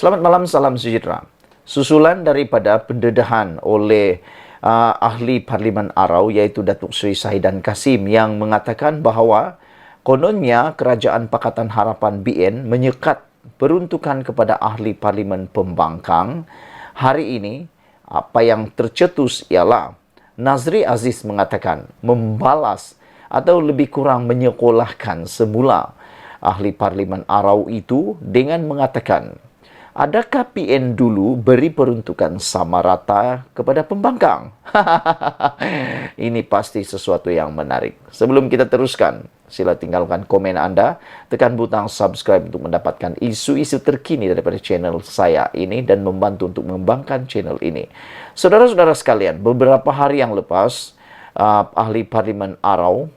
Selamat malam, salam sejahtera. Susulan daripada pendedahan oleh ahli Parlimen Arau iaitu Datuk Seri Sahidan Kassim yang mengatakan bahawa kononnya Kerajaan Pakatan Harapan BN menyekat peruntukan kepada ahli Parlimen Pembangkang. Hari ini, apa yang tercetus ialah Nazri Aziz mengatakan membalas atau lebih kurang menyekolahkan semula ahli Parlimen Arau itu dengan mengatakan, adakah PN dulu beri peruntukan sama rata kepada pembangkang? Ini pasti sesuatu yang menarik. Sebelum kita teruskan, sila tinggalkan komen anda, tekan butang subscribe untuk mendapatkan isu-isu terkini daripada channel saya ini dan membantu untuk mengembangkan channel ini. Saudara-saudara sekalian, beberapa hari yang lepas, ahli Parlimen Arau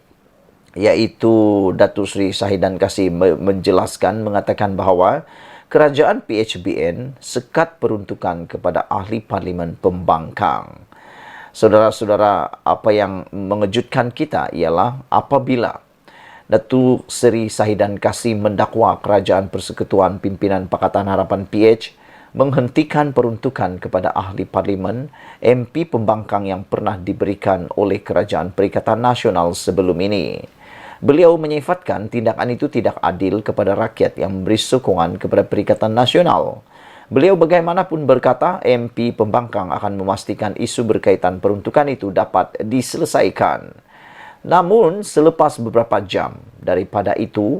iaitu Datuk Seri Sahidan Kassim menjelaskan, mengatakan bahawa kerajaan PHBN sekat peruntukan kepada ahli Parlimen Pembangkang. Saudara-saudara, apa yang mengejutkan kita ialah apabila Datuk Seri Sahidan Kassim mendakwa Kerajaan Persekutuan Pimpinan Pakatan Harapan PH menghentikan peruntukan kepada ahli Parlimen MP Pembangkang yang pernah diberikan oleh Kerajaan Perikatan Nasional sebelum ini. Beliau menyifatkan tindakan itu tidak adil kepada rakyat yang memberi sokongan kepada Perikatan Nasional. Beliau bagaimanapun berkata, MP Pembangkang akan memastikan isu berkaitan peruntukan itu dapat diselesaikan. Namun, selepas beberapa jam daripada itu,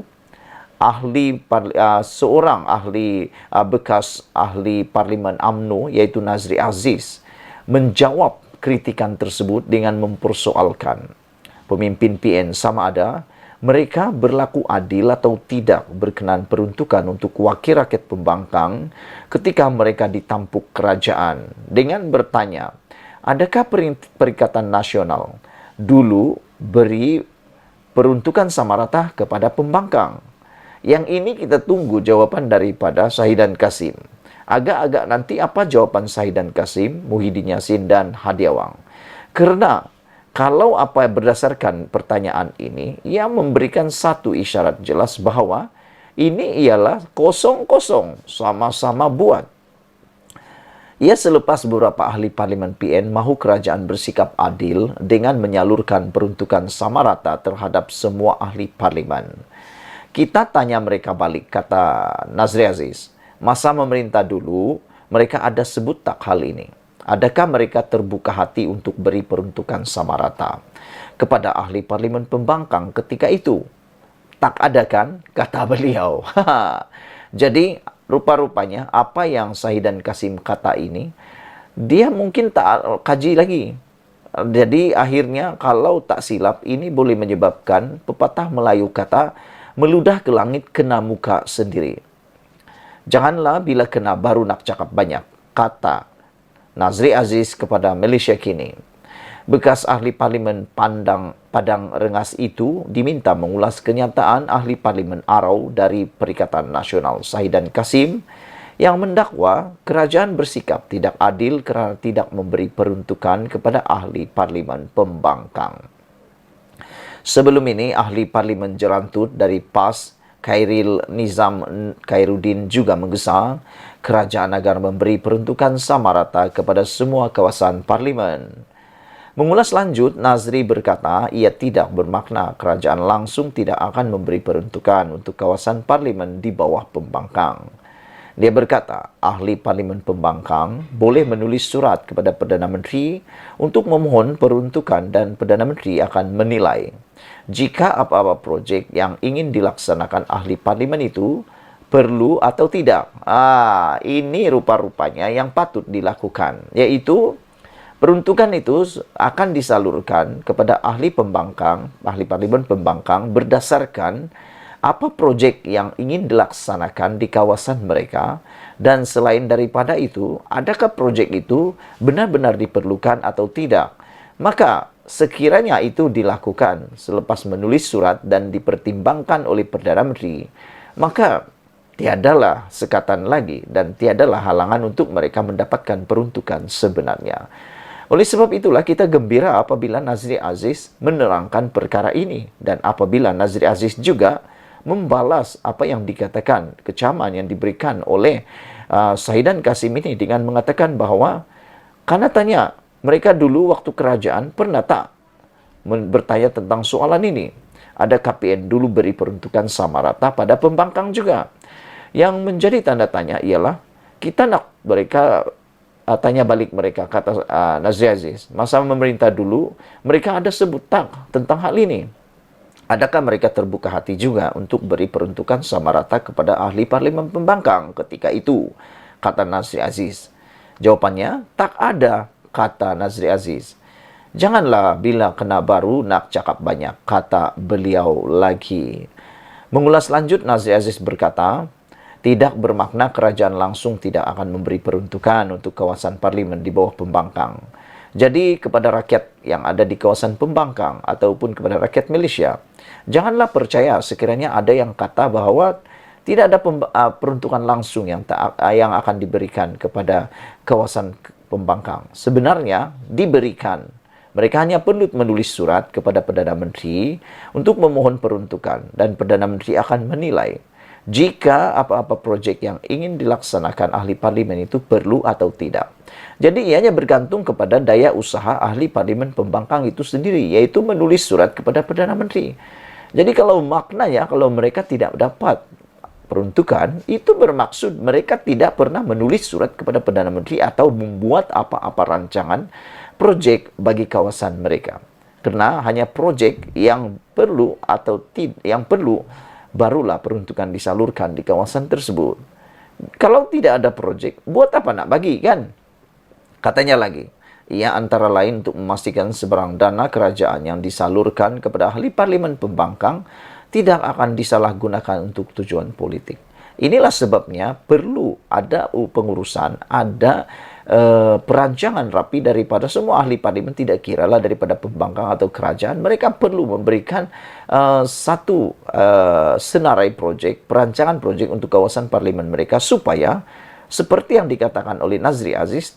seorang ahli bekas ahli Parlimen UMNO iaitu Nazri Aziz menjawab kritikan tersebut dengan mempersoalkan pemimpin PN sama ada mereka berlaku adil atau tidak berkenan peruntukan untuk wakil rakyat Pembangkang ketika mereka ditampuk kerajaan dengan bertanya, adakah Perikatan Nasional dulu beri peruntukan sama rata kepada Pembangkang? Yang ini kita tunggu jawapan daripada Sahidan Kassim. Agak-agak nanti apa jawapan Sahidan Kassim, Muhyiddin Yassin dan Hadi Awang. Kerana kalau apa berdasarkan pertanyaan ini, ia memberikan satu isyarat jelas bahawa ini ialah kosong-kosong, sama-sama buat. Ia selepas beberapa ahli Parlimen PN mahu kerajaan bersikap adil dengan menyalurkan peruntukan sama rata terhadap semua ahli Parlimen. Kita tanya mereka balik, kata Nazri Aziz, masa memerintah dulu, mereka ada sebut tak hal ini? Adakah mereka terbuka hati untuk beri peruntukan sama rata kepada ahli Parlimen Pembangkang ketika itu? Tak ada kan, kata beliau. Jadi, rupa-rupanya apa yang Sahidan Kassim kata ini, dia mungkin tak kaji lagi. Jadi, akhirnya kalau tak silap, ini boleh menyebabkan pepatah Melayu kata, meludah ke langit kena muka sendiri. Janganlah bila kena baru nak cakap banyak, kata Nazri Aziz kepada Malaysia Kini. Bekas ahli Parlimen Padang Rengas itu diminta mengulas kenyataan ahli Parlimen Arau dari Perikatan Nasional Sahidan Kassim yang mendakwa kerajaan bersikap tidak adil kerana tidak memberi peruntukan kepada ahli Parlimen Pembangkang. Sebelum ini, ahli Parlimen Jerantut dari PAS, Khairil Nizam Khairuddin juga menggesa kerajaan agar memberi peruntukan sama rata kepada semua kawasan Parlimen. Mengulas lanjut, Nazri berkata ia tidak bermakna kerajaan langsung tidak akan memberi peruntukan untuk kawasan Parlimen di bawah Pembangkang. Dia berkata, ahli Parlimen Pembangkang boleh menulis surat kepada Perdana Menteri untuk memohon peruntukan dan Perdana Menteri akan menilai jika apa-apa projek yang ingin dilaksanakan ahli Parlimen itu perlu atau tidak. Ini rupa-rupanya yang patut dilakukan, yaitu peruntukan itu akan disalurkan kepada ahli Pembangkang, ahli Parlimen Pembangkang berdasarkan apa projek yang ingin dilaksanakan di kawasan mereka, dan selain daripada itu, adakah projek itu benar-benar diperlukan atau tidak. Maka sekiranya itu dilakukan selepas menulis surat dan dipertimbangkan oleh Perdana Menteri, maka tiadalah sekatan lagi dan tiadalah halangan untuk mereka mendapatkan peruntukan sebenarnya. Oleh sebab itulah kita gembira apabila Nazri Aziz menerangkan perkara ini dan apabila Nazri Aziz juga membalas apa yang dikatakan, kecaman yang diberikan oleh Sahidan Kasim ini dengan mengatakan bahwa karena tanya mereka dulu waktu kerajaan pernah tak bertanya tentang soalan ini. Ada KPN dulu beri peruntukan sama rata pada pembangkang juga. Yang menjadi tanda tanya ialah kita nak mereka tanya balik mereka, kata Nazri Aziz. Masa memerintah dulu, mereka ada sebut tak tentang hal ini. Adakah mereka terbuka hati juga untuk beri peruntukan sama rata kepada ahli parlimen pembangkang ketika itu? Kata Nazri Aziz. Jawapannya, tak ada, kata Nazri Aziz. Janganlah bila kena baru nak cakap banyak, kata beliau lagi. Mengulas lanjut, Nazri Aziz berkata, tidak bermakna kerajaan langsung tidak akan memberi peruntukan untuk kawasan parlimen di bawah pembangkang. Jadi kepada rakyat yang ada di kawasan pembangkang ataupun kepada rakyat Malaysia, janganlah percaya sekiranya ada yang kata bahawa tidak ada peruntukan langsung yang akan diberikan kepada kawasan pembangkang. Sebenarnya diberikan. Mereka hanya perlu menulis surat kepada Perdana Menteri untuk memohon peruntukan dan Perdana Menteri akan menilai jika apa-apa projek yang ingin dilaksanakan ahli parlimen itu perlu atau tidak. Jadi ianya bergantung kepada daya usaha ahli parlimen pembangkang itu sendiri, yaitu menulis surat kepada Perdana Menteri. Jadi kalau maknanya kalau mereka tidak dapat peruntukan, itu bermaksud mereka tidak pernah menulis surat kepada Perdana Menteri atau membuat apa-apa rancangan projek bagi kawasan mereka. Karena hanya projek yang perlu atau yang perlu barulah peruntukan disalurkan di kawasan tersebut. Kalau tidak ada projek, buat apa nak bagi kan? Katanya lagi, ia antara lain untuk memastikan sebarang dana kerajaan yang disalurkan kepada ahli parlimen pembangkang tidak akan disalahgunakan untuk tujuan politik. Inilah sebabnya perlu ada pengurusan, ada perancangan rapi daripada semua ahli parlimen, tidak kiralah daripada pembangkang atau kerajaan. Mereka perlu memberikan satu senarai projek, perancangan projek untuk kawasan parlimen mereka supaya seperti yang dikatakan oleh Nazri Aziz,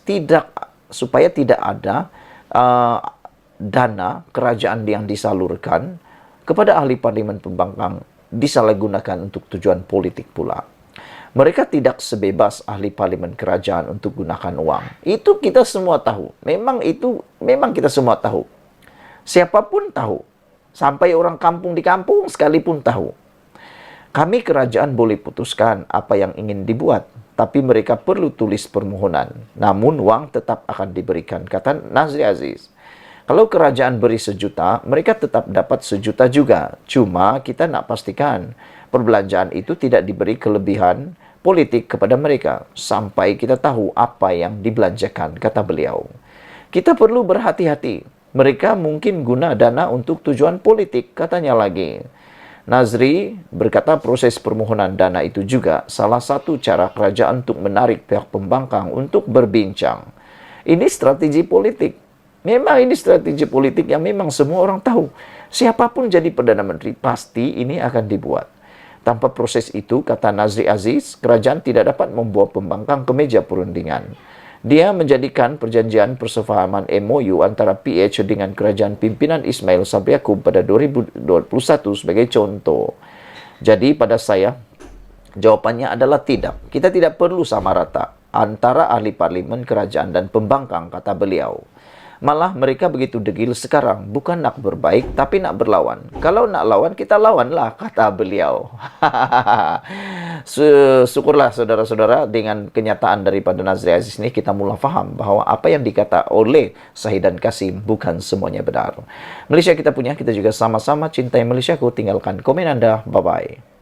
supaya tidak ada dana kerajaan yang disalurkan kepada ahli parlimen pembangkang disalahgunakan untuk tujuan politik pula. Mereka tidak sebebas ahli parlimen kerajaan untuk gunakan uang. Itu kita semua tahu. Memang kita semua tahu. Siapapun tahu. Sampai orang kampung di kampung sekalipun tahu. Kami kerajaan boleh putuskan apa yang ingin dibuat, tapi mereka perlu tulis permohonan. Namun wang tetap akan diberikan, kata Nazri Aziz. Kalau kerajaan beri 1 juta, mereka tetap dapat 1 juta juga. Cuma kita nak pastikan perbelanjaan itu tidak diberi kelebihan politik kepada mereka sampai kita tahu apa yang dibelanjakan, kata beliau. Kita perlu berhati-hati. Mereka mungkin guna dana untuk tujuan politik, katanya lagi. Nazri berkata proses permohonan dana itu juga salah satu cara kerajaan untuk menarik pihak pembangkang untuk berbincang. Ini strategi politik. Memang ini strategi politik yang memang semua orang tahu. Siapapun jadi Perdana Menteri, pasti ini akan dibuat. Tanpa proses itu, kata Nazri Aziz, kerajaan tidak dapat membawa pembangkang ke meja perundingan. Dia menjadikan perjanjian persefahaman MOU antara PH dengan kerajaan pimpinan Ismail Sabri Yaakob pada 2021 sebagai contoh. Jadi pada saya, jawapannya adalah tidak. Kita tidak perlu sama rata antara ahli parlimen, kerajaan dan pembangkang, kata beliau. Malah mereka begitu degil sekarang, bukan nak berbaik, tapi nak berlawan. Kalau nak lawan, kita lawanlah, kata beliau. Syukurlah saudara-saudara, dengan kenyataan daripada Nazri Aziz ini, kita mula faham bahawa apa yang dikata oleh Sahidan Kasim bukan semuanya benar. Malaysia kita punya, kita juga sama-sama cintai Malaysia. Tinggalkan komen Anda. Bye-bye.